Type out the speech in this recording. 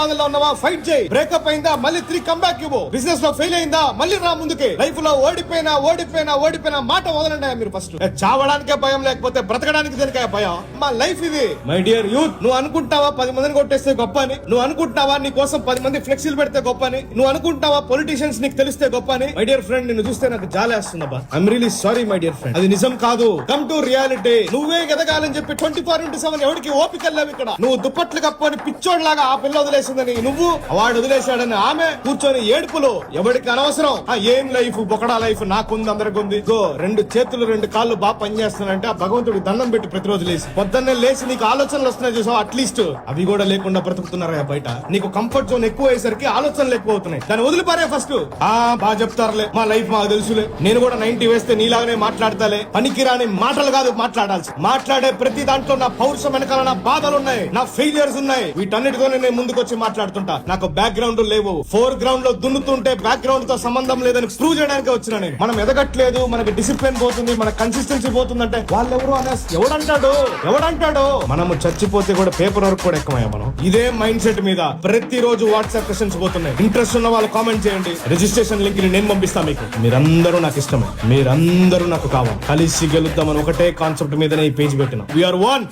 బాధల్లో ఉన్నావా ఫైట్ చేయి. బ్రేకప్ అయిందా మళ్ళీ తిరిగి కంబ్యాక్ ఇవ్వు. బిజినెస్ లో ఫెయిల్ అయిందా మళ్ళీ రా ముందుకి. లైఫ్ లో ఓడిపోయినా మాట వదలండి మీరు ఫస్ట్. చావడానికే భయం లేకపోతే బ్రతకడానికి దేనికే భయం? మా లైఫ్ ఇది. మై డియర్ యూత్, నువ్వు అనుకుంటావా 10 మందిని కొట్టేస్తే గొప్ప అని? నువ్వు అనుకుంటావా నీ కోసం 10 మంది ఫ్లెక్సీలు పెడితే గొప్ప అని? నువ్వు అనుకుంటావా పొలిటీషియన్స్ నీకు తెలిస్తే గొప్ప అని? మై డియర్ ఫ్రెండ్, నిన్ను చూస్తే నాకు జాలేస్తుందబ్బా. I'm really sorry my dear friend. అది నిజం కాదు. Come to reality. నువ్వే ఎదగాలని చెప్పి 24/7 ఎవరికి ఓపిక లేవు ఇక్కడ. నువ్వు దుప్పట్లు కప్పుకొని పిచ్చోడ్లాగా ఆ పిల్ల వదిలేసిందని నువ్వు, వాడు వదిలేశాడని ఆమె కూర్చొని ఏడుపులు ఎవరికి అనవసరం. ఏం లైఫ్, బొకడా లైఫ్ నాకుంది, అందరికి ఉంది. గో 2 చేతులు 2 కాళ్ళు బాగా పనిచేస్తున్నాయంటే ఆ భగవంతుడికి దండం పెట్టి ప్రతిరోజు లేచి పొద్దున్నే లేచి నీకు ఆలోచనలు వస్తున్నాయి చూసావు, అట్లీస్ట్ అవి కూడా లేకుండా బ్రతుకుతున్నారా బయట. నీకు కంఫర్ట్ జోన్ ఎక్కువ అయ్యేసరికి ఆలోచనలు ఎక్కువ అవుతున్నాయి. దాన్ని వదిలిపారే ఫస్ట్. బాగా చెప్తారులే, మా లైఫ్ మాకు తెలుసులే, నేను కూడా 90 వేస్తే నీలాగానే మాట్లాడతాలే. పనికిరాని మాటలు కాదు మాట్లాడాల్సి. మాట్లాడే ప్రతి దాంట్లో నా పౌరుషం వెనకాల నా బాధలు ఉన్నాయి, నా ఫెయిలియర్స్ ఉన్నాయి. వీటన్నిటితోనే నేను ముందుకు వచ్చి మాట్లాడుతుంటా. నాకు బ్యాక్గ్రౌండ్ లేవు. 4 గ్రౌండ్ లో దున్నుతుంటే బ్యాక్గ్రౌండ్ తో సంబంధం లేదని ప్రూవ్ చేయడానికి వచ్చిన నేను. మనం ఎదగట్లేదు, మనకి డిసిప్లిన్ పోతుంది, మన కన్సిస్టెన్సీ పోతుందంటే వాళ్ళెవరు అనే ఎవడంటాడు. మనము చచ్చిపోతే కూడా పేపర్ వర్క్ కూడా ఎక్కువయ్యా మనం. ఇదే మైండ్ సెట్ మీద ప్రతిరోజు వాట్సాప్ క్వశ్చన్స్ పోతున్నాయి. ఇంట్రెస్ట్ ఉన్న వాళ్ళు కామెంట్ చేయండి. రిజిస్ట్రేషన్ లింక్ ని నేను పంపిస్తా మీకు. మీరందరూ నాకు ఇష్టమే, మీరందరూ నాకు కావాలి. కలిసి గెలుద్దామని ఒకటే కాన్సెప్ట్ మీదనే ఈ పేజ్ పెట్టిన. VR one.